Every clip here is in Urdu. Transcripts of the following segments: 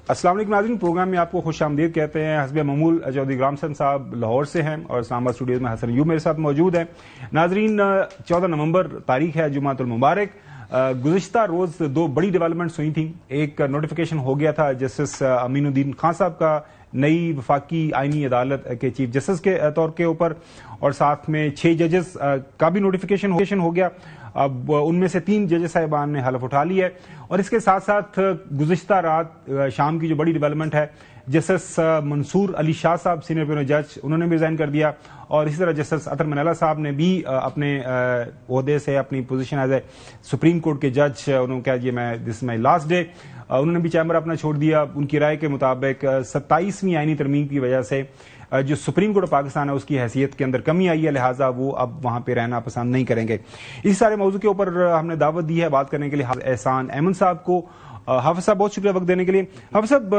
السلام علیکم ناظرین، پروگرام میں آپ کو خوش آمدید کہتے ہیں. حسب معمول چودھری گرام سن صاحب لاہور سے ہیں اور اسلام آباد اسٹوڈیوز میں حسن ایوب میرے ساتھ موجود ہیں. ناظرین، 14 نومبر تاریخ ہے، جمعۃ المبارک. گزشتہ روز دو بڑی ڈیولپمنٹس ہوئی تھیں. ایک نوٹیفیکیشن ہو گیا تھا جسٹس امین الدین خان صاحب کا نئی وفاقی آئینی عدالت کے چیف جسٹس کے طور کے اوپر، اور ساتھ میں 6 ججز کا بھی نوٹیفیکیشن ہو گیا. اب ان میں سے 3 ججز صاحبان نے حلف اٹھا لی ہے. اور اس کے ساتھ ساتھ گزشتہ رات شام کی جو بڑی ڈیولپمنٹ ہے، جسٹس منصور علی شاہ صاحب سینئر پیونل جج، انہوں نے بھی ریزائن کر دیا. اور اسی طرح جسٹس اطہر منالہ صاحب نے بھی اپنے عہدے سے، اپنی position as a supreme court کے جج، انہوں نے کہا جی میں دس از مائی لاسٹ ڈے. انہوں نے بھی چیمبر اپنا چھوڑ دیا. ان کی رائے کے مطابق 27ویں آئینی ترمیم کی وجہ سے جو سپریم کورٹ آف پاکستان ہے اس کی حیثیت کے اندر کمی آئی ہے، لہٰذا وہ اب وہاں پہ رہنا پسند نہیں کریں گے. اس سارے موضوع کے اوپر ہم نے دعوت دی ہے بات کرنے کے لیے احسان احمد صاحب کو. حافظ صاحب بہت شکریہ وقت دینے کے لیے. حافظ صاحب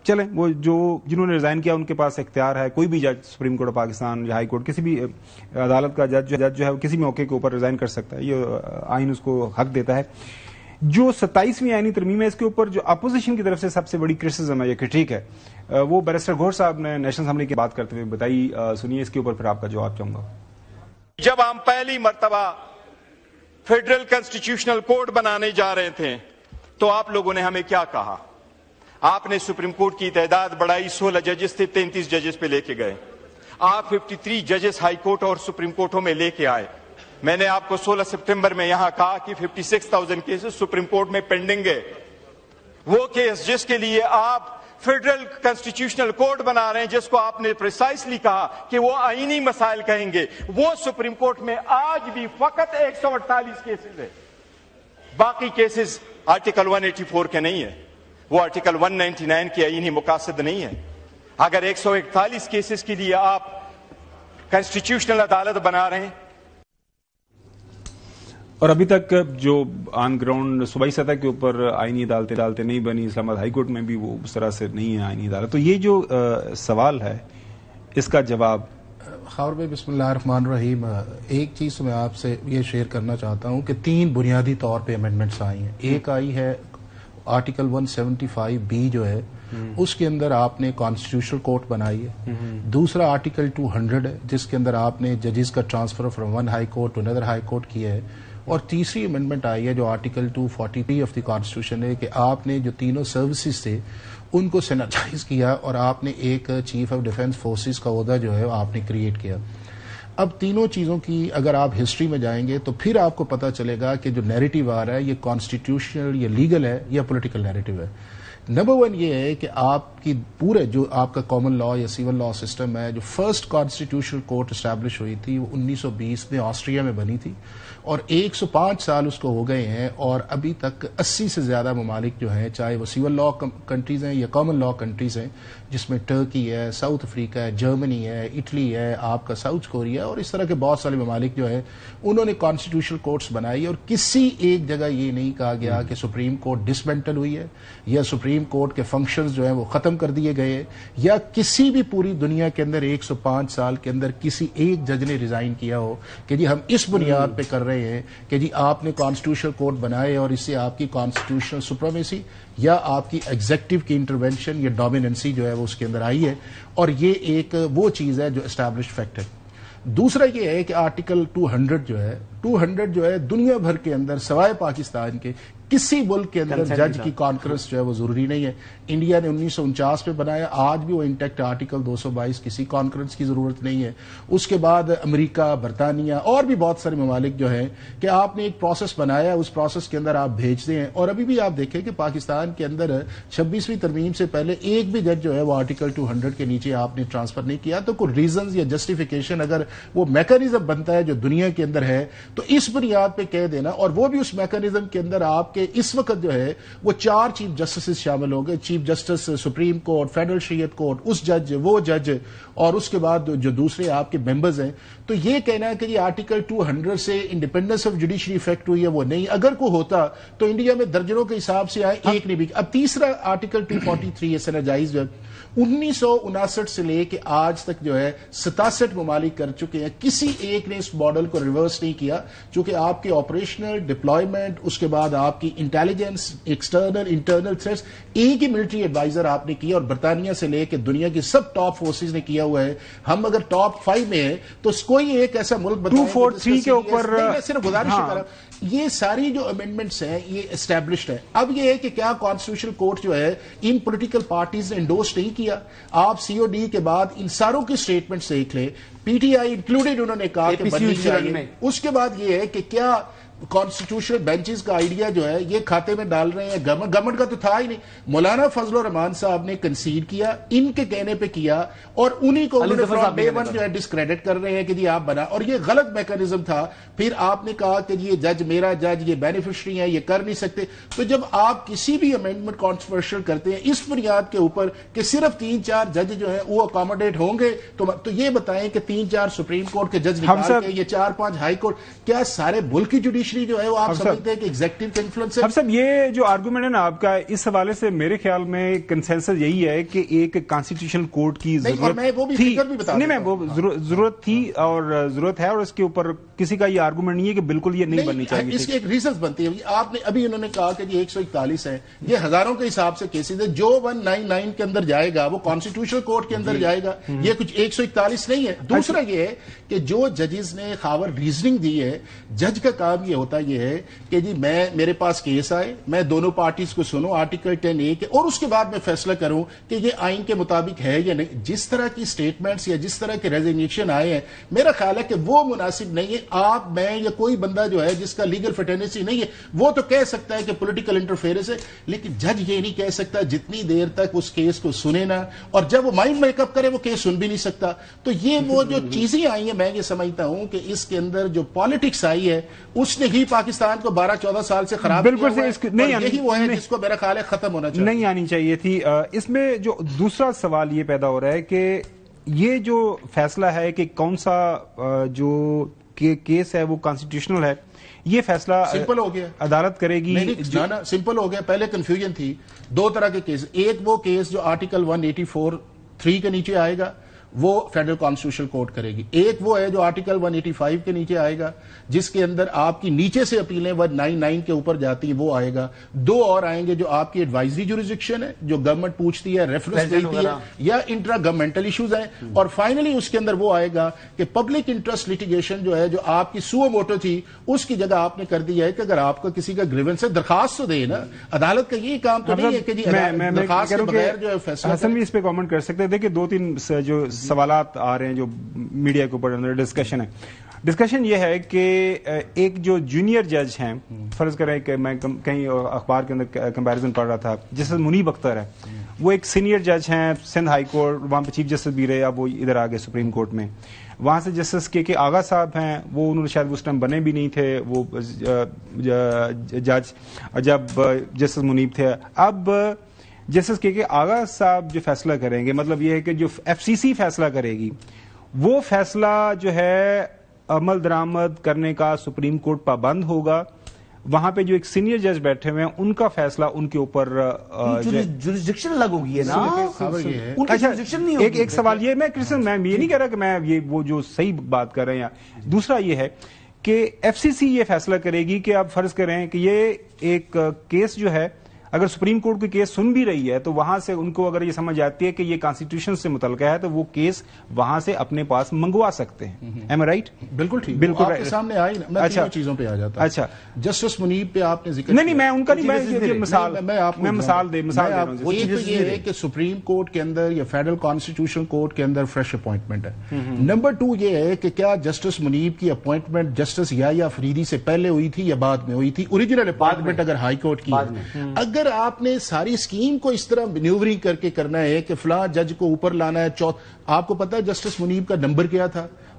چلیں، وہ جنہوں نے ریزائن کیا ان کے پاس اختیار ہے، کوئی بھی جج سپریم کورٹ آف پاکستان یا ہائی کورٹ کسی بھی عدالت کا جج جو ہے وہ کسی بھی موقع کے اوپر ریزائن کر سکتا ہے، یہ آئین اس کو حق دیتا ہے. جو 27ویں آئینی ترمیم ہے اس کے اوپر جو اپوزیشن کی طرف سے سب سے بڑی کرٹیسزم ہے یا کرٹیک ہے، وہ بیرسٹر گوہر صاحب نے نیشنل اسمبلی کی بات کرتے ہوئے بتائی. سنیے اس کے اوپر پھر آپ کا جواب چاہوں گا. جب ہم پہلی مرتبہ فیڈرل کانسٹیٹیوشنل کوڈ بنانے جا رہے تھے تو آپ لوگوں نے ہمیں کیا کہا؟ آپ نے سپریم کورٹ کی تعداد بڑھائی، 16 ججز تھے 33 ججز پہ لے کے گئے. آپ 53 ججز ہائی کورٹ اور سپریم کورٹوں میں لے کے آئے. میں نے آپ کو 16 سپٹمبر میں یہاں کہا کہ 56,000 کیسز سپریم کورٹ میں پینڈنگ ہے. وہ کیس جس کے لیے آپ فیڈرل کانسٹیٹیوشنل کوڈ بنا رہے ہیں، جس کو آپ نے پریسائسلی کہا کہ وہ آئینی مسائل کہیں گے، وہ سپریم کورٹ میں آج بھی فقط 148 کیسز ہے. باقی کیسز آرٹیکل 184 کے نہیں ہے، وہ آرٹیکل 199 کے آئینی مقاصد نہیں ہے. اگر 141 کیسز کے لیے آپ کانسٹیٹیوشنل عدالت بنا رہے ہیں، اور ابھی تک جو آن گراؤنڈ صوبائی سطح کے اوپر آئینی عدالتیں نہیں بنی، اسلام آباد ہائی کورٹ میں بھی وہ اس طرح سے نہیں ہے آئینی عدالت. تو یہ جو سوال ہے اس کا جواب. خاور بھائی بسم اللہ الرحمن الرحیم. ایک چیز میں آپ سے یہ شیئر کرنا چاہتا ہوں کہ 3 بنیادی طور پہ امینڈمنٹس آئی ہیں. ایک آئی ہے آرٹیکل 175B جو ہے، اس کے اندر آپ نے کانسٹیٹیوشنل کورٹ بنائی ہے. دوسرا آرٹیکل 200 ہے جس کے اندر آپ نے ججز کا transfer from one high court to another high court کیا ہے. اور تیسری امینڈمنٹ آئی ہے جو آرٹیکل 243 آف دی کانسٹیٹیوشن ہے کہ آپ نے جو تینوں سروسز تھے ان کو سینرجائز کیا اور آپ نے ایک چیف آف ڈیفنس فورسز کا عہدہ جو ہے آپ نے کریٹ کیا. اب تینوں چیزوں کی اگر آپ ہسٹری میں جائیں گے تو پھر آپ کو پتا چلے گا کہ جو نیریٹو آ رہا ہے یہ کانسٹیٹیوشنل، یہ لیگل ہے یا پولیٹیکل نیریٹو ہے. نمبر 1 یہ ہے کہ آپ کی پورے جو آپ کا کامن لا یا سول لا سسٹم ہے، جو فرسٹ کانسٹیٹیوشنل کورٹ اسٹیبلش ہوئی تھی وہ 1920 میں آسٹریا میں بنی تھی اور 105 سال اس کو ہو گئے ہیں. اور ابھی تک 80 سے زیادہ ممالک جو ہیں، چاہے وہ سول لا کنٹریز ہیں یا کامن لا کنٹریز ہیں، جس میں ٹرکی ہے، ساؤتھ افریقہ ہے، جرمنی ہے، اٹلی ہے، آپ کا ساؤتھ کوریا اور اس طرح کے بہت سارے ممالک جو ہیں انہوں نے کانسٹیٹیوشنل کورٹس بنائی. اور کسی ایک جگہ یہ نہیں کہا گیا کہ سپریم کورٹ ڈسمینٹل ہوئی ہے یا سپریم کورٹ کے فنکشنز جو ہیں وہ ختم کر دیے گئے، یا کسی بھی پوری دنیا کے اندر 105 سال کے اندر کسی ایک جج نے ریزائن کیا ہو کہ جی ہم اس بنیاد پہ کر رہے ہیں کہ جی آپ نے کانسٹیٹیوشنل کورٹ بنائے اور اس سے آپ کی کانسٹیٹیوشنل سپریمیسی یا آپ کی ایگزیکٹو کی انٹرونشن یا ڈومیننسی جو ہے وہ اس کے اندر آئی ہے. اور یہ ایک وہ چیز ہے جو اسٹیبلشڈ فیکٹ ہے. دوسرا یہ ہے کہ آرٹیکل 200 جو ہے دنیا بھر کے اندر سوائے پاکستان کے کسی ملک کے اندر جج کی کانکرنس جو ہے وہ ضروری نہیں ہے. انڈیا نے 1949 میں بنایا، آج بھی وہ انٹیکٹ آرٹیکل 222، کسی کانکرنس کی ضرورت نہیں ہے. اس کے بعد امریکہ، برطانیہ اور بھی بہت سارے ممالک جو ہیں کہ آپ نے ایک پروسیس بنایا، اس پروسیس کے اندر آپ بھیجتے ہیں. اور ابھی بھی آپ دیکھیں کہ پاکستان کے اندر 26ویں ترمیم سے پہلے ایک بھی جج جو ہے وہ آرٹیکل 200 کے نیچے آپ نے ٹرانسفر نہیں کیا. تو کوئی ریزنز یا جسٹیفیکیشن اگر وہ میکانزم بنتا ہے جو دنیا کے اندر ہے تو اس بنیاد پہ کہہ دینا، اور وہ بھی اس میکانزم کے اندر آپ کہ اس وقت جو ہے وہ 4 چیف جسٹس شامل ہوں گے، chief justice supreme court, federal شریعت کورٹ، اس جج وہ جج اور اس کے بعد جو دوسرے آپ کے ممبرز ہیں. تو یہ کہنا ہے کہ یہ آرٹیکل 200 سے انڈیپینڈنس آف جوڈیشری افیکٹ ہوئی ہے، وہ نہیں. اگر کو ہوتا تو انڈیا میں درجنوں کے حساب سے آئے، ایک نہیں بھی. اب تیسرا آرٹیکل 243 سینرجائز جو ہے 1959 سے لے کے آج تک جو ہے 67 ممالک کر چکے ہیں. کسی ایک نے اس ماڈل کو ریورس نہیں کیا, چونکہ آپ کی آپریشنل ڈپلائمنٹ, اس کے بعد آپ کی انٹیلیجنس, ایکسٹرنل انٹرنل تھریٹس, ایک ہی ملٹری ایڈوائزر آپ نے کیا, اور برطانیہ سے لے کے دنیا کی سب ٹاپ فورسز نے کیا ہوا ہے. ہم اگر ٹاپ 5 میں ہیں تو کوئی ایک ایسا ملک بتائیں 243 کے اوپر. میں صرف گزارش کر رہا ہوں, یہ ساری جو امینڈمنٹس ہیں یہ اسٹیبلشڈ ہے. اب یہ ہے کہ کیا کانسٹیٹیوشنل کورٹ جو ہے ان پولیٹیکل پارٹیز نے انڈورس نہیں کیا. آپ سی او ڈی کے بعد ان ساروں کی سٹیٹمنٹس دیکھ لیں, پی ٹی آئی انکلوڈیڈ انہوں نے کہا کہ بننی چاہیے. اس کے بعد یہ ہے کہ کیا کانسٹیٹیوشنل بینچز کا آئیڈیا جو ہے یہ کھاتے میں ڈال رہے ہیں, گورنمنٹ کا تو تھا ہی نہیں. مولانا فضل الرحمان صاحب نے کنسیڈ کیا, ان کے کہنے پہ کیا, اور انہی کو ڈے ون جو ہے ڈسکریڈٹ کر رہے ہیں کہ جی آپ بنا, اور یہ غلط میکانزم تھا. پھر آپ نے کہا کہ یہ جج میرا جج, یہ بینیفیشری ہے, یہ کر نہیں سکتے. تو جب آپ کسی بھی امینڈمنٹ کانٹروورشل کرتے ہیں اس بنیاد کے اوپر کہ صرف 3-4 جج جو ہیں وہ اکاموڈیٹ ہوں گے, تو یہ بتائیں کہ 3-4 سپریم کورٹ کے جج نکال کے یہ 4-5 ہائی کورٹ, کیا سارے ملک کی جوڈیشری جو ہے وہ آپ سمجھتے ہیں کہ ایگزیکٹو کا انفلوئنس ہے؟ اب صاحب یہ جو آرگومنٹ ہے نا آپ کا, اس حوالے سے میرے خیال میں کنسنسس یہی ہے کہ ایک کانسٹیٹیوشنل کورٹ کی ضرورت تھی. نہیں, میں وہ ضرورت تھی اور ضرورت ہے, اور اس کے اوپر کسی کا یہ آرگومنٹ نہیں ہے کہ بالکل یہ نہیں بننی چاہیے. اس کی ایک ریزنز بنتی ہے. آپ نے ابھی انہوں نے کہا کہ یہ 141 ہے, یہ ہزاروں کے حساب سے کیسز ہے. جو 199 کے اندر جائے گا وہ کانسٹیٹیوشنل کورٹ کے اندر جائے گا, یہ کچھ 141 نہیں ہے. دوسرا یہ ہے کہ جو ججز نے خاور ریزننگ دی ہے, جج کا کام یہ ہوتا ہے ہے کہ جی میرے پاس کیس آئے, میں دونوں پارٹیز کو سنوں آرٹیکل 10A کے, اور اس کے بعد میں فیصلہ کروں کہ یہ آئین کے مطابق ہے یا نہیں. جس طرح کی سٹیٹمنٹس یا جس طرح کے ریزگنیشن آئے ہیں, میرا خیال ہے کہ وہ مناسب نہیں ہے. آپ, میں یا کوئی بندہ جو ہے جس کا لیگل فٹرنسی نہیں ہے وہ تو کہہ سکتا ہے کہ پولیٹیکل انٹرفیئرنس ہے, لیکن جج یہ نہیں کہہ سکتا جتنی دیر تک اس کیس کو سنے نا, اور جب وہ مائنڈ میک اپ کرے وہ کیس سن بھی نہیں سکتا. تو یہ وہ جو چیزیں آئی ہیں, میں یہ سمجھتا ہوں کہ اس کے اندر جو پالیٹکس آئی ہے اس نے ہی پاکستان کو 12-14 سال سے خراب بالکل نہیں, یہی وہ ہے جس کو میرا خیال ہے ختم ہونا چاہیے, نہیں آنی چاہیے تھی. اس میں جو دوسرا سوال یہ پیدا ہو رہا ہے کہ یہ جو فیصلہ ہے کہ کون سا جو کیس ہے وہ کانسٹیٹیوشنل ہے, یہ فیصلہ سمپل ہو گیا, عدالت کرے گی. سمپل ہو گیا. پہلے کنفیوژن تھی. 2 طرح کے کیس, ایک وہ کیس جو آرٹیکل 184(3) کے نیچے آئے گا وہ فیڈرل کانسٹیٹیوشنل کورٹ کرے گی. ایک وہ ہے جو آرٹیکل 185 کے نیچے آئے گا جس کے اندر آپ کی نیچے سے اپیلیں 199 کے اوپر جاتی ہیں, وہ آئے گا. 2 اور آئیں گے جو آپ کی ایڈوائزری جوریسڈکشن ہے, جو گورنمنٹ پوچھتی ہے, ریفرنس دیتی ہے, یا انٹرا گورنمنٹل ایشوز ہیں. اور فائنلی اس کے اندر وہ آئے گا کہ پبلک انٹرسٹ لیٹیگیشن جو ہے, جو آپ کی سو موٹو تھی, اس کی جگہ آپ نے کر دیا ہے کہ اگر آپ کا کسی کا گریونس ہے درخواست تو دے نا. عدالت کا یہ کام تو نہیں ہے کہ جی درخواست کے بغیر جو ہے فیصلہ. حسن بھی اس پہ کامنٹ کر سکتے ہیں. دیکھیں 2-3 جو سوالات آ رہے ہیں جو میڈیا کے اوپر ڈسکشن ہے. ڈسکشن یہ ہے کہ ایک جو جونیئر جج ہیں, فرض کریں کہ میں کہیں اخبار کے اندر کمپیریزن پڑھ رہا تھا, جیسے منیب اختر ہے, وہ ایک سینئر جج ہیں سندھ ہائی کورٹ, وہاں پہ چیف جسٹس بھی رہے, اب وہ ادھر آ گئے سپریم کورٹ میں. وہاں سے جسٹس کے آغا صاحب ہیں, وہ انہوں نے شاید اس ٹائم بنے بھی نہیں تھے وہ جج جب جسٹس منیب تھے. اب جسٹس کے آغا صاحب جو فیصلہ کریں گے, مطلب یہ ہے کہ جو FCC فیصلہ کرے گی وہ فیصلہ جو ہے عمل درآمد کرنے کا سپریم کورٹ پابند ہوگا. وہاں پہ جو ایک سینئر جج بیٹھے ہوئے ہیں ان کا فیصلہ ان کے اوپر جوریسڈکشن الگ ہوگی نا. ایک سوال یہ, میں یہ نہیں کہہ رہا کہ میں یہ وہ جو صحیح بات کر رہے ہیں. دوسرا یہ ہے کہ FCC یہ فیصلہ کرے گی کہ آپ فرض کریں کہ یہ ایک کیس جو ہے اگر سپریم کورٹ کی کیس سن بھی رہی ہے تو وہاں سے ان کو اگر یہ سمجھ آتی ہے کہ یہ کانسٹیٹیوشن سے متعلقہ ہے تو وہ کیس وہاں سے اپنے پاس منگوا سکتے ہیں. Am I right? بالکل ٹھیک, بالکل آپ کے سامنے آئی. میں تینوں چیزوں پہ آ جاتا ہوں. اچھا, جسٹس منیب پہ آپ نے ذکر نہیں, میں ان کا نہیں, میں مثال دے رہا ہوں. ایک تو یہ ہے کہ سپریم کورٹ کے اندر یا فیڈرل کانسٹیٹیوشنل کورٹ کے اندر فریش اپوائنٹمنٹ ہے. نمبر 2 یہ ہے کہ کیا جسٹس منیب کی اپوائنٹمنٹ جسٹس یحییٰ فریدی سے پہلے ہوئی تھی یا بعد میں ہوئی تھی. اوریجنل اپوائنٹمنٹ اگر ہائی کورٹ کی, اگر آپ نے ساری اسکیم کو اس طرح مینیورنگ کر کے کرنا ہے کہ فلاں جج کو اوپر لانا ہے. آپ کو پتا ہے جسٹس منیب کا نمبر کیا تھا؟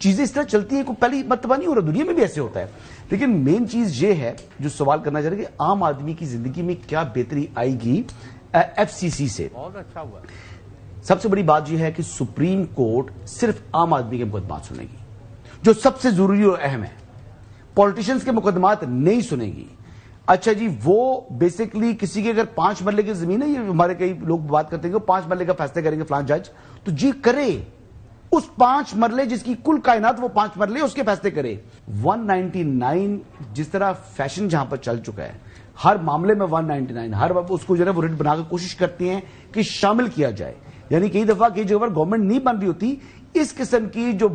چیزیں اس طرح چلتی ہیں, کوئی پہلی مرتبہ نہیں ہو رہا, دنیا میں بھی ایسے ہوتا ہے. لیکن مین چیز یہ ہے جو سوال کرنا چاہ رہے کہ عام آدمی کی زندگی میں کیا بہتری آئے گی ایف سی سی سے. بہت اچھا ہوا. سب سے بڑی بات یہ ہے کہ سپریم کورٹ صرف عام آدمی کے مقدمات سنے گی, جو سب سے ضروری اور اہم ہے. پولیٹیشنز کے مقدمات نہیں سنے گی. اچھا جی, وہ بیسیکلی کسی کے اگر 5 مرلے کی زمین ہے, یہ ہمارے کئی لوگ بات کرتے ہیں کہ 5 مرلے کا فیصلہ کریں گے فلان جج, تو جی کرے, اس 5 مرلے جس کی کل کائنات وہ 5 مرلے اس کے فیصلے کرے. 199 جس طرح فیشن جہاں پر چل چکا ہے, ہر معاملے میں 199 ہر اس کو جو ہے وہ ریٹ بنا کر کوشش کرتی ہیں کہ شامل کیا جائے. یعنی کئی دفعہ کئی جگہ پر گورنمنٹ نہیں بن رہی ہوتی, اس قسم کی جو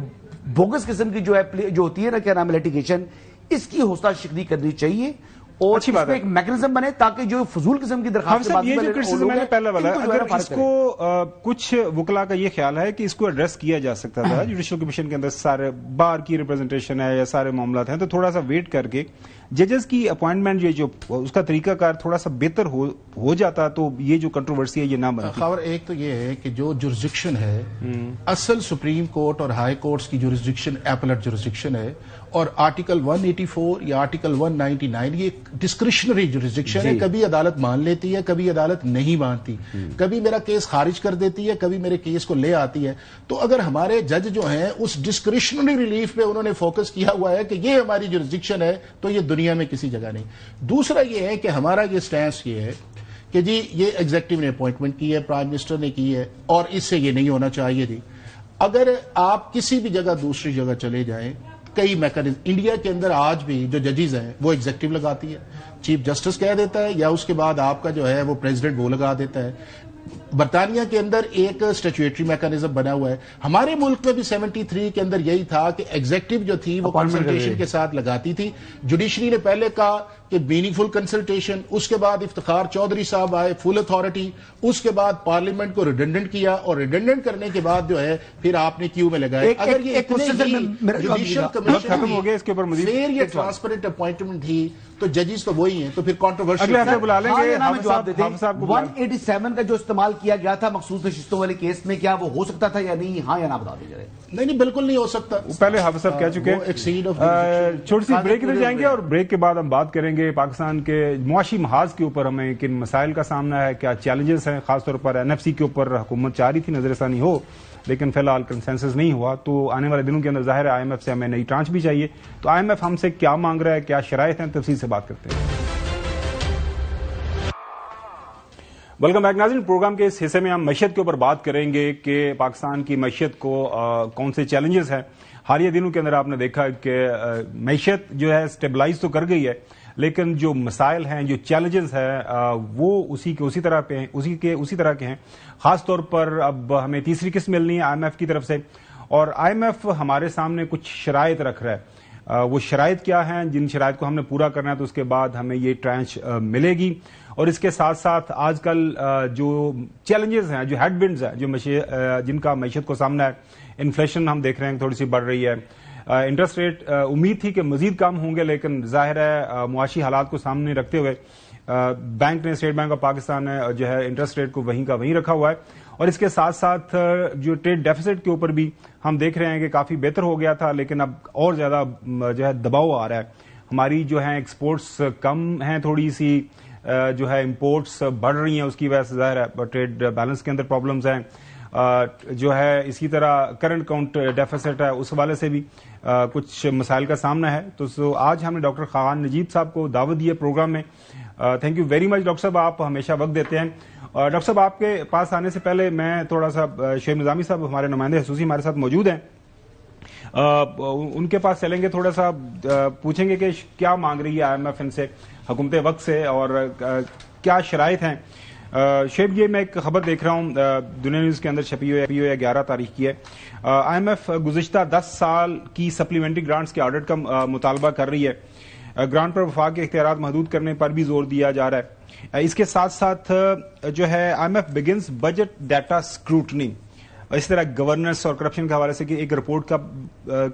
بوگس قسم کی جو ہوتی ہے نا, کیا نام ہے, لیٹیگیشن, اس کی حوصلہ شکنی کرنی چاہیے اور اس میں ایک میکنزم بنے تاکہ جو فضول قسم کی درخواست یہ جو کرٹیسزم ہے پہلا والا, اگر اس کو کچھ وکلاء کا یہ خیال ہے کہ اس کو ایڈریس کیا جا سکتا تھا جوڈیشل کمیشن کے اندر, سارے بار کی ریپرزنٹیشن ہے یا سارے معاملات ہیں, تو تھوڑا سا ویٹ کر کے ججز کی اپوائنٹمنٹ جو اس کا طریقہ کار تھوڑا سا بہتر ہو جاتا تو یہ جو کنٹروورسی ہے یہ نہ بنتی. خبر ایک تو یہ ہے کہ جو جورسڈکشن ہے اصل سپریم کورٹ اور ہائی کورٹس کی جورسڈکشن ایپلٹ جورسڈکشن ہے, اور آرٹیکل 184 یا آرٹیکل 199 یہ ڈسکریشنری جورسڈکشن ہے. کبھی عدالت مان لیتی ہے, کبھی عدالت نہیں مانتی, کبھی میرا کیس خارج کر دیتی ہے, کبھی میرے کیس کو لے آتی ہے. تو اگر ہمارے جج جو ہیں اس ڈسکریشنری ریلیف پہ انہوں نے فوکس کیا ہوا ہے کہ یہ ہماری جورسڈکشن ہے, تو یہ دنیا میں کسی جگہ نہیں. دوسرا یہ ہے کہ ہمارا یہ سٹینس یہ ہے کہ جی یہ ایگزیکٹو نے اپوائنٹمنٹ کی ہے, پرائم منسٹر نے کی ہے, اور اس سے یہ نہیں ہونا چاہیے تھی. اگر آپ کسی بھی جگہ دوسری جگہ چلے جائیں, کئی میکانزم انڈیا کے اندر آج بھی جو ججز ہیں وہ ایگزیکٹو لگاتی ہے, چیف جسٹس کہہ دیتا ہے, یا اس کے بعد آپ کا جو ہے وہ پریزیڈنٹ وہ لگا دیتا ہے. برطانیہ کے اندر ایک اسٹیچویٹری میکانزم بنا ہوا ہے. ہمارے ملک میں بھی 73 کے اندر یہی تھا کہ ایگزیکٹو جو تھی وہ کنسلٹیشن کے ساتھ لگاتی تھی. جوڈیشری نے پہلے کہا کہ میننگ فل کنسلٹیشن, اس کے بعد افتخار چودھری صاحب آئے, فل اتھارٹی, اس کے بعد پارلیمنٹ کو ریڈنڈنٹ کیا, اور ریڈنڈنٹ کرنے کے بعد جو ہے پھر آپ نے کیو میں لگائے. اگر یہ جوڈیشل کمیشن فیئر یا ٹرانسپیرنٹ اپوائنٹمنٹ تھی تو ججز تو وہی ہیں, تو پھر کانٹروورشل بلا لیں گے. 187 کا جو استعمال کیا گیا تھا مخصوص نشستوں والے کیس میں, کیا وہ ہو سکتا تھا یا نہیں, ہاں یا نہ بتا دیجیے. نہیں بالکل نہیں ہو سکتا. پہلے حافظ صاحب کہہ چکے ہیں. چھوٹی سی بریک ادھر جائیں گے, اور بریک کے بعد ہم بات کریں گے پاکستان کے معاشی محاذ کے اوپر ہمیں کن مسائل کا سامنا ہے, کیا چیلنجز ہیں, خاص طور پر NFC کے اوپر حکومت چاہ رہی تھی نظر ثانی ہو, لیکن فی الحال کنسنسس نہیں ہوا. تو آنے والے دنوں کے اندر ظاہر ہے IMF سے ہمیں نئی ٹرانچ بھی چاہیے, تو IMF ہم سے کیا مانگ رہا ہے, کیا شرائط ہیں, تفصیل سے بات کرتے ہیں. ویلکم بیک ناظرین. پروگرام کے اس حصے میں ہم معیشت کے اوپر بات کریں گے کہ پاکستان کی معیشت کو کون سے چیلنجز ہیں. حالیہ دنوں کے اندر آپ نے دیکھا کہ معیشت جو ہے اسٹیبلائز تو کر گئی ہے, لیکن جو مسائل ہیں, جو چیلنجز ہیں, وہ اسی طرح کے ہیں. خاص طور پر اب ہمیں تیسری قسط ملنی ہے IMF کی طرف سے, اور IMF ہمارے سامنے کچھ شرائط رکھ رہا ہے. وہ شرائط کیا ہیں, جن شرائط کو ہم نے پورا کرنا ہے تو اس کے بعد ہمیں یہ ٹرانچ ملے گی. اور اس کے ساتھ ساتھ آج کل جو چیلنجز ہیں, جو ہیڈ ونڈز ہیں, جن کا معیشت کو سامنا ہے, انفلیشن ہم دیکھ رہے ہیں تھوڑی سی بڑھ رہی ہے, انٹرسٹ ریٹ امید تھی کہ مزید کم ہوں گے, لیکن ظاہر ہے معاشی حالات کو سامنے رکھتے ہوئے بینک نے, اسٹیٹ بینک آف پاکستان نے جو ہے انٹرسٹ ریٹ کو وہیں کا وہیں رکھا ہوا ہے. اور اس کے ساتھ ساتھ جو ٹریڈ ڈیفیسٹ کے اوپر بھی ہم دیکھ رہے ہیں کہ کافی بہتر ہو گیا تھا, لیکن اب اور زیادہ جو ہے دباؤ آ رہا ہے. ہماری جو ہے ایکسپورٹس کم ہیں, تھوڑی سی جو ہے امپورٹس بڑھ رہی ہیں, اس کی وجہ سے ظاہر ہے ٹریڈ بیلنس کے اندر پرابلمز ہیں. جو ہے اسی طرح کرنٹ اکاؤنٹ ڈیفیسٹ ہے, اس حوالے سے بھی کچھ مسائل کا سامنا ہے. تو آج ہم نے ڈاکٹر خاقان نجیب صاحب کو دعوت دی ہے پروگرام میں. Thank you very much doctor صاحب, آپ ہمیشہ وقت دیتے ہیں. ڈاکٹر صاحب آپ کے پاس آنے سے پہلے میں تھوڑا سا, شعیب نظامی صاحب ہمارے نمائندے خصوصی ہمارے ساتھ موجود ہیں, ان کے پاس چلیں گے, تھوڑا سا پوچھیں گے کہ کیا مانگ رہی ہے IMF ان سے حکومت وقت سے, اور کیا شرائط ہیں. شعیب, یہ میں ایک خبر دیکھ رہا ہوں دنیا نیوز کے اندر چھپی ہوئی ہے, 11 تاریخ کی ہے. IMF گزشتہ 10 سال کی سپلیمنٹری گرانٹس کے آڈٹ کا مطالبہ کر رہی ہے. گرانٹ پر وفاق کے اختیارات محدود کرنے پر بھی زور دیا جا رہا ہے. اس کے ساتھ ساتھ جو ہے IMF begins budget data scrutiny, اس طرح گورننس اور کرپشن کے حوالے سے ایک رپورٹ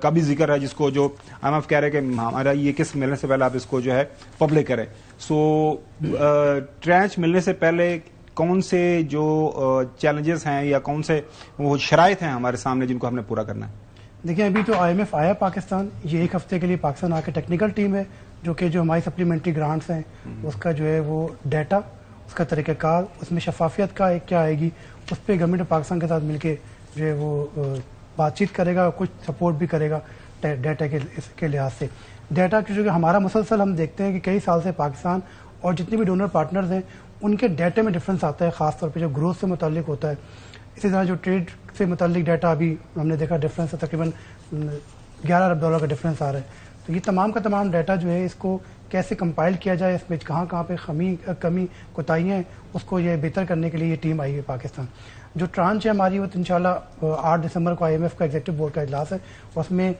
کا بھی ذکر ہے, جس کو جو IMF کہہ رہے ہیں کہ ہمارا یہ قسط ملنے سے پہلے آپ اس کو جو ہے پبلک کریں. سو ٹرانچ ملنے سے پہلے کون سے جو چیلنجز ہیں یا کون سے وہ شرائط ہیں ہمارے سامنے جن کو ہم نے پورا کرنا ہے؟ دیکھیں ابھی تو IMF آیا پاکستان, یہ ایک ہفتے کے لیے پاکستان آ کے ٹیکنیکل ٹیم ہے جو کہ جو ہماری سپلیمنٹری گرانٹس ہیں اس کا جو ہے وہ ڈیٹا, اس کا طریقہ کار, اس میں شفافیت کا ایک کیا آئے گی, اس پہ گورنمنٹ پاکستان کے ساتھ مل کے جو ہے وہ بات چیت کرے گا, کچھ سپورٹ بھی کرے گا ڈیٹا کے لحاظ سے. ڈیٹا جو کہ ہمارا مسلسل ہم دیکھتے ہیں کہ کئی سال سے پاکستان اور جتنے بھی ڈونر پارٹنرز ہیں ان کے ڈیٹا میں ڈفرینس آتا ہے, خاص طور پہ جو گروتھ سے متعلق ہوتا ہے. اسی طرح جو ٹریڈ سے متعلق ڈیٹا ابھی ہم نے دیکھا ڈفرینس تقریباً $11 ارب کا ڈفرینس آ رہا ہے. تو یہ تمام کا تمام ڈیٹا جو ہے اس کو کیسے کمپائل کیا جائے, اس میں کہاں پہ کمی کوتاہیاں ہیں, اس کو یہ بہتر کرنے کے لیے یہ ٹیم آئی ہے پاکستان. جو ٹرانچ ہے ہماری وہ انشاءاللہ 8 دسمبر کو IMF کا ایگزیکٹو بورڈ کا اجلاس ہے, اس میں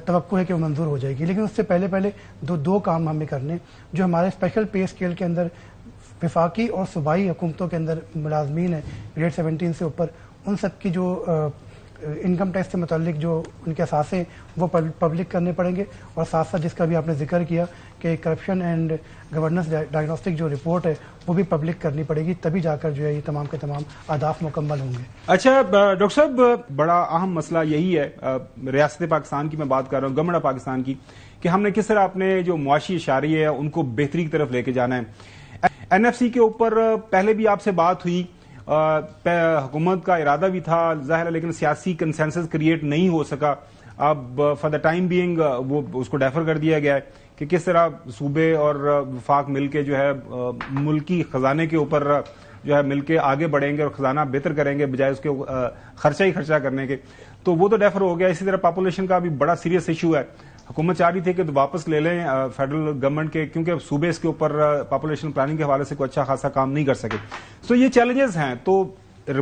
توقع ہے کہ وہ منظور ہو جائے گی. لیکن اس سے پہلے دو کام ہمیں کرنے, جو ہمارے اسپیشل پے اسکیل کے اندر وفاقی اور صوبائی حکومتوں کے اندر ملازمین ہیں گریڈ 17 سے اوپر, ان سب کی جو انکم ٹیکس سے متعلق جو ان کے اثاثے وہ پبلک کرنے پڑیں گے, اور ساتھ ساتھ جس کا بھی آپ نے ذکر کیا کہ کرپشن اینڈ گورننس ڈائگنوسٹک جو رپورٹ ہے وہ بھی پبلک کرنی پڑے گی, تبھی جا کر جو ہے یہ تمام کے تمام اہداف مکمل ہوں گے. اچھا ڈاکٹر صاحب, بڑا اہم مسئلہ یہی ہے, ریاست پاکستان کی میں بات کر رہا ہوں, گورنمنٹ پاکستان کی, کہ ہم نے کس طرح اپنے جو معاشی اشاریہ ہے ان کو بہتری کی طرف لے کے جانا ہے. NFC کے اوپر پہلے بھی آپ سے بات ہوئی, حکومت کا ارادہ بھی تھا ظاہر ہے, لیکن سیاسی کنسنسس کریٹ نہیں ہو سکا. اب فار دا ٹائم بینگ وہ اس کو ڈیفر کر دیا گیا ہے کہ کس طرح صوبے اور وفاق مل کے جو ہے ملکی خزانے کے اوپر جو ہے مل کے آگے بڑھیں گے اور خزانہ بہتر کریں گے بجائے اس کے خرچہ کرنے کے. تو وہ تو ڈیفر ہو گیا. اسی طرح پاپولیشن کا بھی بڑا سیریس ایشو ہے. حکومت چاہ رہی تھی کہ واپس لے لیں فیڈرل گورنمنٹ کے, کیونکہ صوبے اس کے اوپر پاپولیشن پلاننگ کے حوالے سے کوئی اچھا خاصا کام نہیں کر سکے. تو یہ چیلنجز ہیں. تو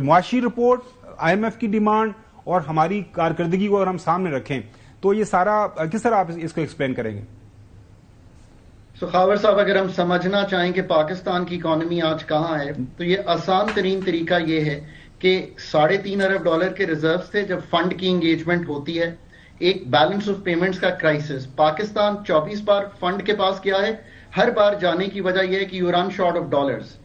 معاشی رپورٹ, IMF کی ڈیمانڈ اور ہماری کارکردگی کو اگر ہم سامنے رکھیں تو یہ سارا کس طرح آپ اس کو ایکسپلین کریں گے؟ خاور صاحب, اگر ہم سمجھنا چاہیں کہ پاکستان کی اکانومی آج کہاں ہے تو یہ آسان ترین طریقہ یہ ہے کہ $3.5 ارب کے ریزروز تھے جب فنڈ کی انگیجمنٹ ہوتی ہے, ایک بیلنس آف پیمنٹس کا کرائسس. پاکستان 24 بار فنڈ کے پاس گیا ہے, ہر بار جانے کی وجہ یہ ہے کہ you run short of dollars.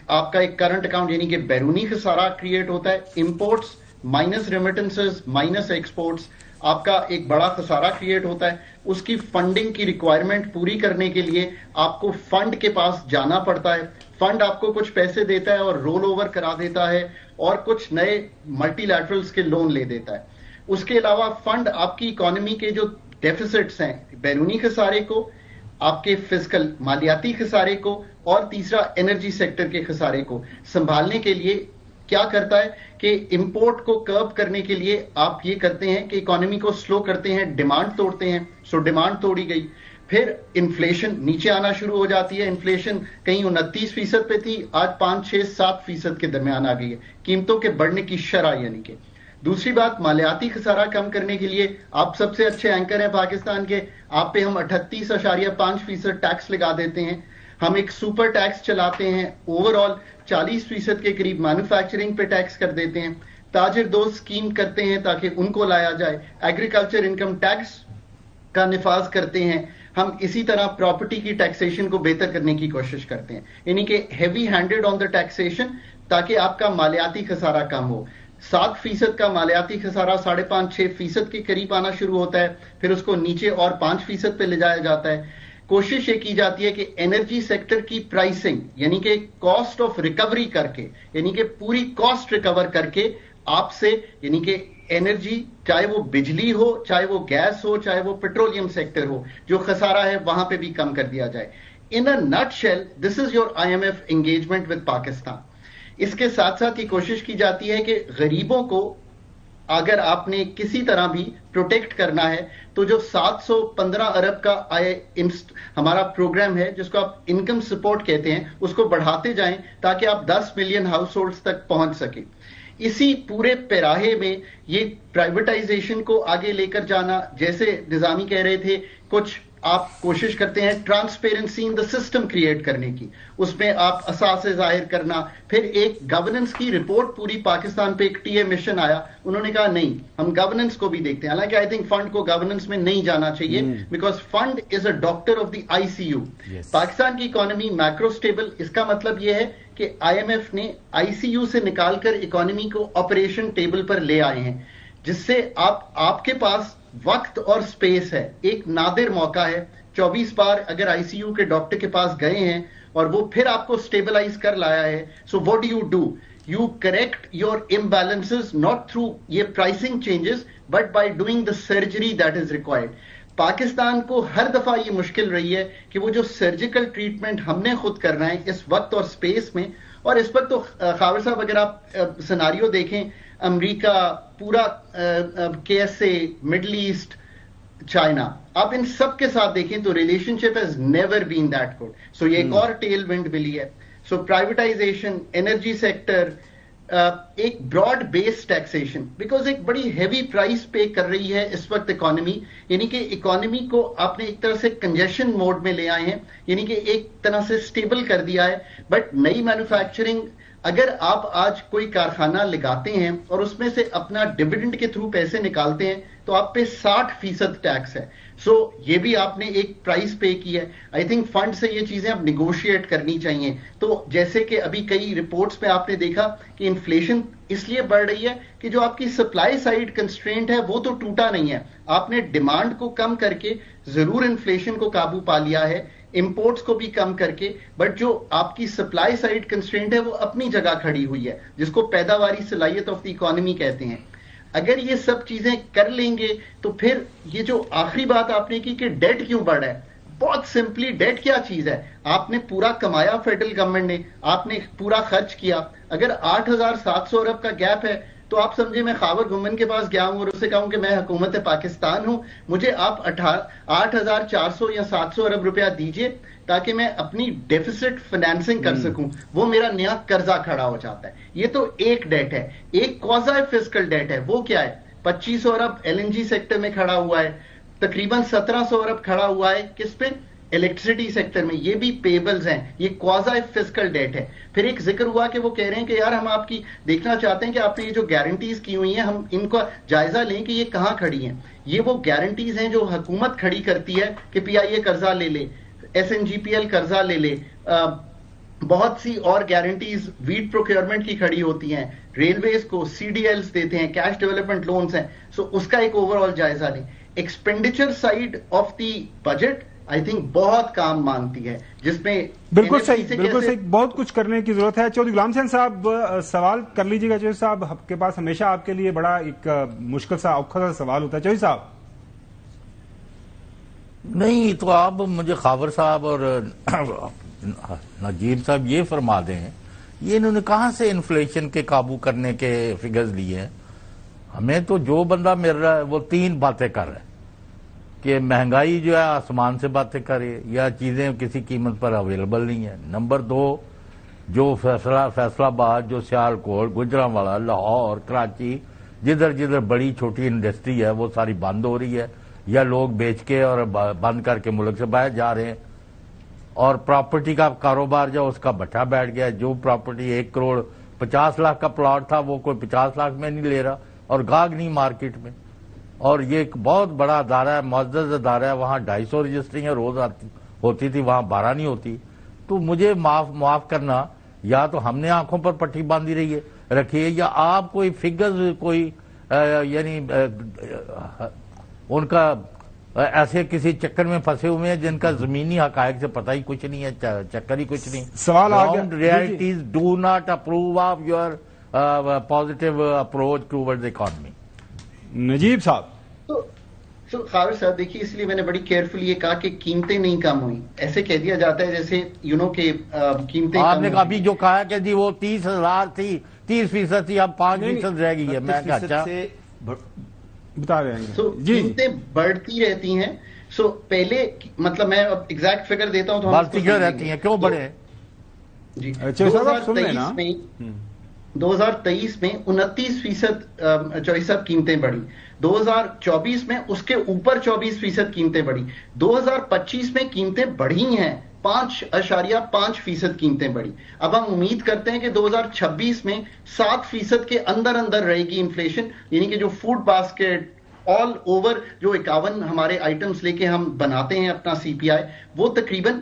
آپ کا ایک کرنٹ اکاؤنٹ یعنی کہ بیرونی خسارہ کریٹ ہوتا ہے, imports minus remittances minus exports, آپ کا ایک بڑا خسارہ کریٹ ہوتا ہے. اس کی فنڈنگ کی ریکوائرمنٹ پوری کرنے کے لیے آپ کو فنڈ کے پاس جانا پڑتا ہے. فنڈ آپ کو کچھ پیسے دیتا ہے اور رول اوور کرا دیتا ہے اور کچھ نئے ملٹی لیٹرلز کے لون لے دیتا ہے. اس کے علاوہ فنڈ آپ کی اکانومی کے جو ڈیفیسٹس ہیں, بیرونی خسارے کو, آپ کے فزیکل مالیاتی خسارے کو, اور تیسرا انرجی سیکٹر کے خسارے کو سنبھالنے کے لیے کیا کرتا ہے کہ امپورٹ کو کرب کرنے کے لیے آپ یہ کرتے ہیں کہ اکانومی کو سلو کرتے ہیں, ڈیمانڈ توڑتے ہیں. سو ڈیمانڈ توڑی گئی, پھر انفلیشن نیچے آنا شروع ہو جاتی ہے. انفلیشن کہیں 29% پہ تھی, آج 5-6-7% کے درمیان آ گئی ہے. قیمتوں کے بڑھنے کی شرح یعنی کہ. دوسری بات, مالیاتی خسارہ کم کرنے کے لیے آپ سب سے اچھے اینکر ہیں پاکستان کے, آپ پہ ہم 38.5% ٹیکس لگا دیتے ہیں. ہم ایک سپر ٹیکس چلاتے ہیں, اوور آل 40% کے قریب مینوفیکچرنگ پہ ٹیکس کر دیتے ہیں. تاجر دوست اسکیم کرتے ہیں تاکہ ان کو لایا جائے. ایگریکلچر انکم ٹیکس کا نفاذ کرتے ہیں. ہم اسی طرح پراپرٹی کی ٹیکسیشن کو بہتر کرنے کی کوشش کرتے ہیں, یعنی کہ ہیوی ہینڈڈ آن دا ٹیکسیشن تاکہ آپ کا مالیاتی خسارہ کم ہو. 7% کا مالیاتی خسارہ 5.5-6% کے قریب آنا شروع ہوتا ہے, پھر اس کو نیچے اور 5% پہ لے جایا جاتا ہے. کوشش یہ کی جاتی ہے کہ انرجی سیکٹر کی پرائسنگ یعنی کہ کاسٹ آف ریکوری کر کے, یعنی کہ پوری کاسٹ ریکور کر کے آپ سے, یعنی کہ انرجی چاہے وہ بجلی ہو, چاہے وہ گیس ہو, چاہے وہ پیٹرولیم سیکٹر ہو, جو خسارہ ہے وہاں پہ بھی کم کر دیا جائے. ان اے نٹ شیل دس از یور IMF انگیجمنٹ ود پاکستان. اس کے ساتھ ساتھ یہ کوشش کی جاتی ہے کہ غریبوں کو اگر آپ نے کسی طرح بھی پروٹیکٹ کرنا ہے تو جو 715 ارب کا ہمارا پروگرام ہے جس کو آپ انکم سپورٹ کہتے ہیں, اس کو بڑھاتے جائیں تاکہ آپ 10 ملین ہاؤس ہولڈز تک پہنچ سکیں. اسی پورے پیراہے میں یہ پرائیویٹائزیشن کو آگے لے کر جانا, جیسے نظامی کہہ رہے تھے, کچھ آپ کوشش کرتے ہیں transparency in the system create کرنے کی, اس میں آپ اثاثے ظاہر کرنا. پھر ایک گورننس کی رپورٹ پوری پاکستان پہ ایک ٹی اے مشن آیا, انہوں نے کہا نہیں ہم گورننس کو بھی دیکھتے ہیں. حالانکہ آئی تھنک فنڈ کو گورننس میں نہیں جانا چاہیے, because fund is a doctor of the ICU. Pakistan کی اکانومی میکرو سٹیبل, اس کا مطلب یہ ہے کہ IMF نے ICU سے نکال کر اکانومی کو آپریشن ٹیبل پر لے آئے ہیں. جس سے آپ کے پاس وقت اور سپیس ہے. ایک نادر موقع ہے. 24 بار اگر آئی سی یو کے ڈاکٹر کے پاس گئے ہیں اور وہ پھر آپ کو سٹیبلائز کر لایا ہے, so what do you do? You correct your imbalances not through یہ pricing changes but by doing the surgery that is required. Pakistan کو ہر دفعہ یہ مشکل رہی ہے کہ وہ جو سرجیکل ٹریٹمنٹ ہم نے خود کرنا ہے اس وقت اور سپیس میں, اور اس وقت تو خاور صاحب اگر آپ سیناریو دیکھیں, امریکہ پورا کے ایس اے, مڈل ایسٹ, چائنا, آپ ان سب کے ساتھ دیکھیں تو relationship has never been that good. So یہ ایک اور ٹیل ونڈ ملی ہے. سو پرائیویٹائزیشن, انرجی سیکٹر, ایک براڈ بیس ٹیکسیشن, بیکاز ایک بڑی ہیوی پرائس پے کر رہی ہے اس وقت اکانومی, یعنی کہ اکانومی کو آپ نے ایک طرح سے کنجیشن موڈ میں لے آئے ہیں, یعنی کہ ایک طرح سے سٹیبل کر دیا ہے. بٹ نئی مینوفیکچرنگ, اگر آپ آج کوئی کارخانہ لگاتے ہیں اور اس میں سے اپنا ڈیویڈنڈ کے تھرو پیسے نکالتے ہیں تو آپ پہ 60% ٹیکس ہے. سو یہ بھی آپ نے ایک پرائز پے کی ہے. آئی تھنک فنڈ سے یہ چیزیں اب نیگوشیٹ کرنی چاہیے. تو جیسے کہ ابھی کئی رپورٹس میں آپ نے دیکھا کہ انفلیشن اس لیے بڑھ رہی ہے کہ جو آپ کی سپلائی سائڈ کنسٹرینٹ ہے وہ تو ٹوٹا نہیں ہے, آپ نے ڈیمانڈ کو کم کر کے ضرور انفلیشن کو قابو پا لیا ہے, امپورٹس کو بھی کم کر کے, بٹ جو آپ کی سپلائی سائڈ کنسٹرینٹ ہے وہ اپنی جگہ کھڑی ہوئی ہے, جس کو پیداواری صلاحیت آف دی اکانومی کہتے ہیں. اگر یہ سب چیزیں کر لیں گے تو پھر یہ جو آخری بات آپ نے کی کہ ڈیٹ کیوں بڑھ رہا ہے, بہت سمپلی ڈیٹ کیا چیز ہے؟ آپ نے پورا کمایا, فیڈرل گورنمنٹ نے, آپ نے پورا خرچ کیا. اگر 8,700 ارب کا گیپ ہے تو آپ سمجھے میں خاور گورنمنٹ کے پاس گیا ہوں اور اسے کہوں کہ میں حکومت پاکستان ہوں, مجھے آپ 8,400 یا 700 ارب روپیہ دیجئے تاکہ میں اپنی ڈیفیسٹ فائنینسنگ کر سکوں. وہ میرا نیا قرضہ کھڑا ہو جاتا ہے. یہ تو ایک ڈیٹ ہے. ایک کوازی فسکل ڈیٹ ہے, وہ کیا ہے؟ 2500 ارب ایل این جی سیکٹر میں کھڑا ہوا ہے, تقریباً 1700 ارب کھڑا ہوا ہے کس پہ؟ الیکٹریسٹی سیکٹر میں. یہ بھی پیبلز ہیں, یہ کوازی فسکل ڈیٹ ہے. پھر ایک ذکر ہوا کہ وہ کہہ رہے ہیں کہ یار ہم آپ کی دیکھنا چاہتے ہیں کہ آپ نے یہ جو گارنٹیز کی ہوئی ہیں ہم ان کا جائزہ لیں کہ یہ کہاں کھڑی ہیں. یہ وہ گارنٹیز ہیں جو حکومت کھڑی کرتی ہے کہ پی آئی اے قرضہ لے لے, S N G P L قرضہ لے لے, بہت سی اور گارنٹیز ویٹ پروکیورمنٹ کی کھڑی ہوتی ہیں, ریلویز کو سی ڈی ایلز دیتے ہیں, کیش ڈیولپمنٹ لونز ہیں. سو اس کا ایک اوور آل جائزہ لیں. Expenditure side of the budget I think بہت کام مانگتی ہے, جس میں بالکل صحیح بہت کچھ کرنے کی ضرورت ہے. چودھری غلام حسین صاحب سوال کر لیجیے گا. چودھری صاحب آپ کے پاس ہمیشہ آپ کے لیے بڑا ایک مشکل سا اوکھا سا سوال ہوتا ہے. چودھری صاحب. نہیں تو آپ مجھے خاور صاحب اور نجیب صاحب یہ فرما دیں, یہ انہوں نے کہاں سے انفلیشن کے قابو کرنے کے فگرز لیے ہیں؟ ہمیں تو جو بندہ مل رہا ہے وہ 3 باتیں کر رہا ہے کہ مہنگائی جو ہے آسمان سے باتیں کرے یا چیزیں کسی قیمت پر اویلیبل نہیں ہے. نمبر 2, جو فیصلہ آباد, جو سیالکوٹ, گجرانوالا, لاہور, کراچی, جدھر جدھر بڑی چھوٹی انڈسٹری ہے وہ ساری بند ہو رہی ہے یا لوگ بیچ کے اور بند کر کے ملک سے باہر جا رہے ہیں. اور پراپرٹی کا کاروبار جو اس کا بٹھا بیٹھ گیا, جو پراپرٹی 1 کروڑ 50 لاکھ کا پلاٹ تھا وہ کوئی 50 لاکھ میں نہیں لے رہا اور گاگ نہیں مارکیٹ میں. اور یہ ایک بہت بڑا ادارہ ہے, معزز ادارہ ہے, وہاں 250 رجسٹریاں روز ہوتی تھی, وہاں 12 نہیں ہوتی. تو مجھے معاف کرنا, یا تو ہم نے آنکھوں پر پٹی باندھی رکھی ہے یا آپ کوئی فگرز کوئی یعنی ان کا ایسے کسی چکر میں پھنسے ہوئے ہیں جن کا زمینی حقائق سے پتہ ہی کچھ نہیں ہے, چکر ہی کچھ نہیں. سوال realities do not approve of your positive approach towards economy. Najeeb صاحب. تو خاور صاحب دیکھیے, اس لیے میں نے بڑی کیئرفلی یہ کہا کہ قیمتیں نہیں کم ہوئی. ایسے کہہ دیا جاتا ہے جیسے کہ قیمتیں آپ نے ابھی جو کہا کہ جی وہ 30,000 تھی, 30% تھی, اب 5% رہ گئی ہے. میں کہا اچھا بتا رہے ہیں قیمتیں بڑھتی رہتی ہیں. سو پہلے مطلب میں اب ایگزیکٹ فگر دیتا ہوں تو بڑھتی رہتی ہیں, کیوں بڑھے؟ جی 2023 میں 29% چوہی صاحب قیمتیں بڑھی, 2024 میں اس کے اوپر 24% قیمتیں بڑھی, 2025 میں قیمتیں بڑھی ہیں 5.5% قیمتیں بڑھی. اب ہم امید کرتے ہیں کہ 2026 میں 7% کے اندر رہے گی انفلیشن, یعنی کہ جو فوڈ باسکٹ آل اوور جو 51 ہمارے آئٹمز لے کے ہم بناتے ہیں اپنا سی پی آئی, وہ تقریباً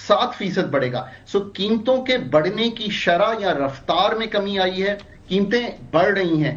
7% بڑھے گا. سو قیمتوں کے بڑھنے کی شرح یا رفتار میں کمی آئی ہے, قیمتیں بڑھ رہی ہیں.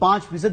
5%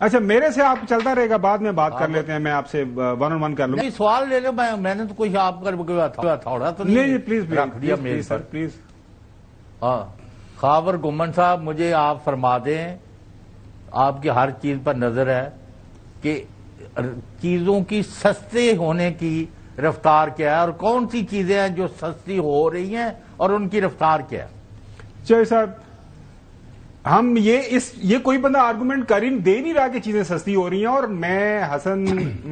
اچھا میرے سے آپ چلتا رہے گا, بعد میں بات کر لیتے ہیں, میں آپ سے ون آن ون کر لوں. نہیں سوال لے لو, میں نے تو کوئی آپ کا تھوڑا تو نہیں پلیز رکھ دیا میرے سر پلیز. ہاں خاور گمن صاحب, مجھے آپ فرما دیں, آپ کی ہر چیز پر نظر ہے کہ چیزوں کی سستے ہونے کی رفتار کیا ہے اور کون سی چیزیں ہیں جو سستی ہو رہی ہیں اور ان کی رفتار کیا ہے. چوہدری صاحب, ہم یہ کوئی بندہ آرگومنٹ دے نہیں رہا کہ چیزیں سستی ہو رہی ہیں, اور میں حسن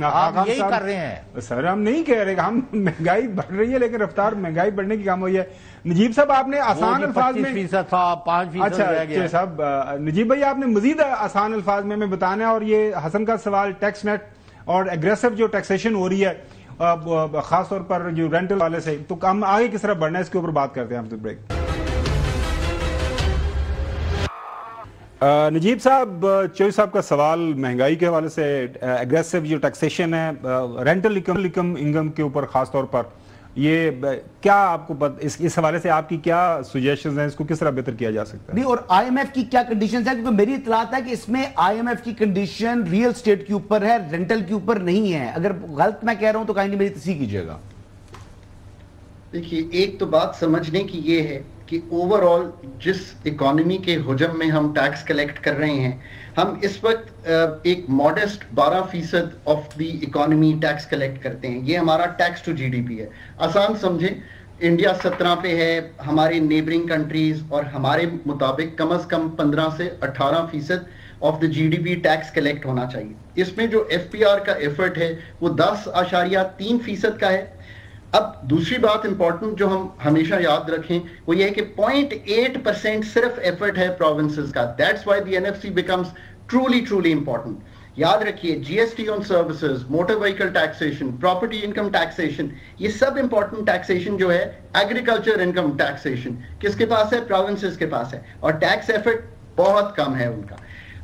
آپ یہی کر رہے ہیں سر, ہم نہیں کہہ رہے, ہم مہنگائی بڑھ رہی ہے لیکن رفتار مہنگائی بڑھنے کی کام ہوئی ہے. نجیب صاحب آپ نے آسان الفاظ میں 25% تھا 5% اچھا رہ گیا صاحب, نجیب بھائی آپ نے مزید آسان الفاظ میں بتانا ہے, اور یہ حسن کا سوال ٹیکس نیٹ اور اگریسو جو ٹیکسیشن ہو رہی ہے خاص طور پر جو رینٹل والے سے, تو ہم آگے کس طرح بڑھنا ہے اس کے اوپر بات کرتے ہیں آپ سے بریک. نجیب صاحب, چوہدری صاحب کا سوال مہنگائی کے حوالے سے, اگریسو جو ٹیکسیشن ہے رینٹل انکم کے اوپر خاص طور پر, یہ کیا آپ کو اس حوالے سے آپ کی کیا سجیشنز ہیں, اس کو کس طرح بہتر کیا جا سکتا ہے؟ نہیں, اور آئی ایم ایف کی کیا کنڈیشنز ہیں, کیونکہ میری اطلاعات ہے کہ اس میں آئی ایم ایف کی کنڈیشن ریئل اسٹیٹ کے اوپر ہے, رینٹل کے اوپر نہیں ہے. اگر غلط میں کہہ رہا ہوں تو کہیں میری تصحیح کیجیے گا. دیکھیے, ایک تو بات سمجھنے کی یہ ہے کہ اوور آل جس اکانومی کے حجم میں ہم ٹیکس کلیکٹ کر رہے ہیں, ہم اس وقت ایک modest 12% of the economy tax collect کرتے ہیں. یہ ہمارا tax to G D P ہے. آسان سمجھیں, انڈیا 17 پہ ہے, ہمارے نیبرنگ کنٹریز اور ہمارے مطابق کم از کم 15 سے 18% of the G D P tax collect ہونا چاہیے. اس میں جو ایف پی آر کا ایفرٹ ہے وہ 10.3% کا ہے. اب دوسری بات امپورٹنٹ جو ہم ہمیشہ یاد رکھیں وہ یہ ہے کہ 0.8% صرف ایفرٹ ہے پروونسز کا. That's why the N F C becomes truly important. یاد رکھیے, G S T on services, motor vehicle taxation, property income taxation, یہ سب امپورٹنٹ ٹیکسیشن جو ہے, ایگریکلچر انکم ٹیکسیشن کس کے پاس ہے؟ پروونسز کے پاس ہے, اور ٹیکس ایفرٹ بہت کم ہے ان کا.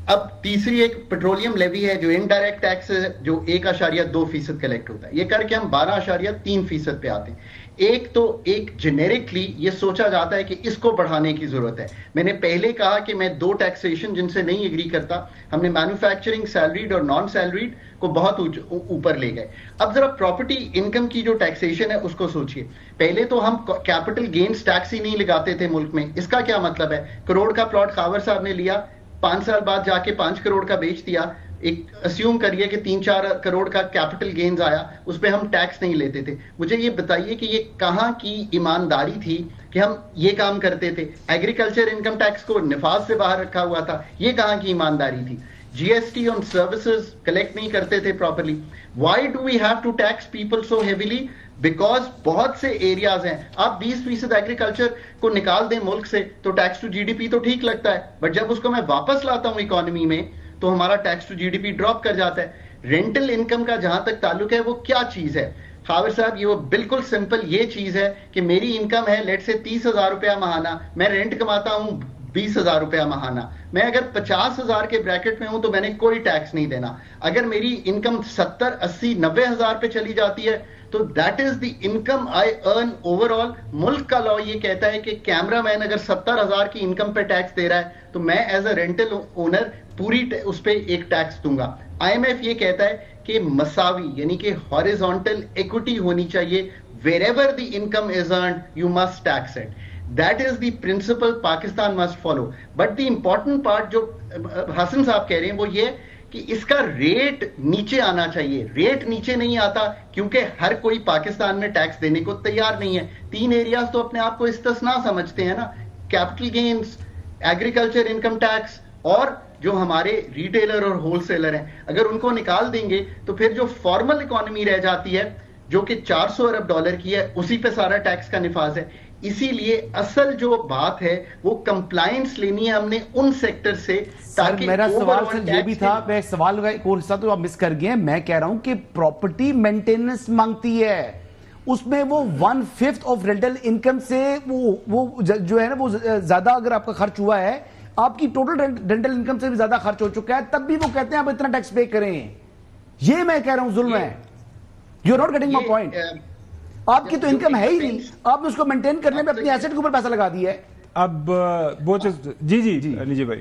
اب تیسری ایک پیٹرولیم لیوی ہے جو انڈائریکٹ ٹیکس ہے, جو 1.2% کلیکٹ ہوتا ہے. یہ کر کے ہم 12.3% پہ آتے ہیں. ایک جنیرکلی یہ سوچا جاتا ہے کہ اس کو بڑھانے کی ضرورت ہے. میں نے پہلے کہا کہ میں 2 ٹیکسیشن جن سے نہیں ایگری کرتا, ہم نے مینوفیکچرنگ سیلریڈ اور نان سیلریڈ کو بہت اوپر لے گئے. اب ذرا پراپرٹی انکم کی جو ٹیکسیشن ہے اس کو سوچئے. پہلے تو ہم کیپٹل گینز ٹیکس ہی نہیں لگاتے تھے ملک میں. اس کا کیا مطلب ہے؟ کروڑ کا پلاٹ خاور صاحب نے لیا, 5 سال بعد جا کے 5 کروڑ کا بیچ دیا, ایک اسیوم کریے کہ 3-4 کروڑ کا کیپٹل گینز آیا, اس پہ ہم ٹیکس نہیں لیتے تھے. مجھے یہ بتائیے کہ یہ کہاں کی ایمانداری تھی کہ ہم یہ کام کرتے تھے؟ ایگریکلچر انکم ٹیکس کو نفاذ سے باہر رکھا ہوا تھا, یہ کہاں کی ایمانداری تھی؟ G S T on services collect نہیں کرتے تھے properly. Why do we have to tax people so heavily? Because بہت سے ایریاز ہیں, آپ 20% ایگریکلچر کو نکال دیں ملک سے تو tax to G D P تو ٹھیک لگتا ہے, بٹ جب اس کو میں واپس لاتا ہوں اکانومی میں تو ہمارا tax to G D P drop کر جاتا ہے. رینٹل انکم کا جہاں تک تعلق ہے وہ کیا چیز ہے خاور صاحب؟ یہ وہ بالکل سمپل یہ چیز ہے کہ میری انکم ہے لیٹ سے 30,000 روپیہ ماہانہ, میں رینٹ کماتا ہوں 20,000 روپیہ ماہانہ. میں اگر 50,000 کے بریکٹ میں ہوں تو میں نے کوئی ٹیکس نہیں دینا. اگر میری انکم 70, 80, 90,000 پہ چلی جاتی ہے تو that is the income I earn overall. ملک کا لا یہ کہتا ہے کہ کیمرہ مین اگر 70,000 کی انکم پہ ٹیکس دے رہا ہے تو میں ایز اے رینٹل اونر پوری اس پہ ایک ٹیکس دوں گا. آئی ایم ایف یہ کہتا ہے کہ مساوی یعنی کہ ہاریزونٹل ایکوٹی ہونی چاہیے. Wherever the income is earned you must tax it. That is the principle Pakistan must follow. But the important part جو حسن صاحب کہہ رہے ہیں وہ یہ کہ اس کا ریٹ نیچے آنا چاہیے. ریٹ نیچے نہیں آتا کیونکہ ہر کوئی پاکستان میں ٹیکس دینے کو تیار نہیں ہے. 3 ایریاز تو اپنے آپ کو استثناء سمجھتے ہیں نا, capital gains, agriculture income tax, اور جو ہمارے ریٹیلر اور ہول سیلر ہیں. اگر ان کو نکال دیں گے تو پھر جو فارمل اکانومی رہ جاتی ہے جو کہ $400 ارب کی ہے, اسی پہ سارا ٹیکس کا نفاذ ہے. اسی لیے اصل جو بات ہے وہ کمپلائنس لینی ہے ہم نے ان سیکٹر سے. تاکہ میرا سوال سر یہ بھی تھا, میں سوال کا ایک اور حصہ تو آپ مس کر گئے ہیں. میں کہہ رہا ہوں کہ پراپرٹی مینٹیننس مانگتی ہے, اس میں وہ 1/5 آف رینٹل انکم سے وہ جو ہے نا وہ زیادہ اگر آپ کا خرچ ہوا ہے, آپ کی ٹوٹل رینٹل انکم سے بھی زیادہ خرچ ہو چکا ہے, تب بھی وہ کہتے ہیں آپ اتنا ٹیکس پے کریں. یہ میں کہہ رہا ہوں ظلم ہے. You are not getting my point. آپ کی تو انکم ہے ہی نہیں, آپ نے اس کو مینٹین کرنے میں اپنی ایسٹ کے اوپر پیسہ لگا دیا ہے. اب وہ جی نجیب بھائی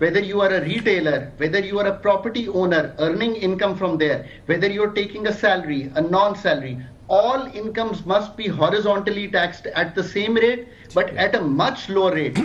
whether you are a retailer, whether you are a property owner earning income from there, whether you're taking a salary, a non-salary, all incomes must be horizontally taxed at the same rate, but at a much lower rate.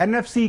NFC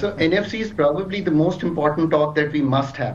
So NFC is probably the most important talk that we must have,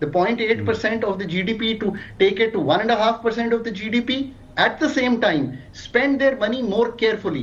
the 0.8% of the GDP to take it to 1.5% of the GDP, at the same time spend their money more carefully।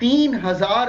3000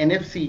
NFC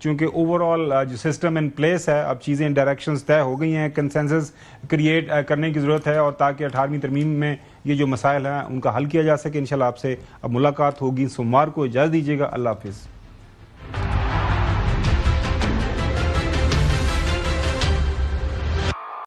چونکہ اوور آل جو سسٹم ان پلیس ہے اب چیزیں ڈائریکشنز طے ہو گئی ہیں, کنسنسس کریٹ کرنے کی ضرورت ہے, اور تاکہ 18ویں ترمیم میں یہ جو مسائل ہیں ان کا حل کیا جا سکے. انشاءاللہ آپ سے اب ملاقات ہوگی سوموار کو. اجازت دیجیے گا. اللہ حافظ.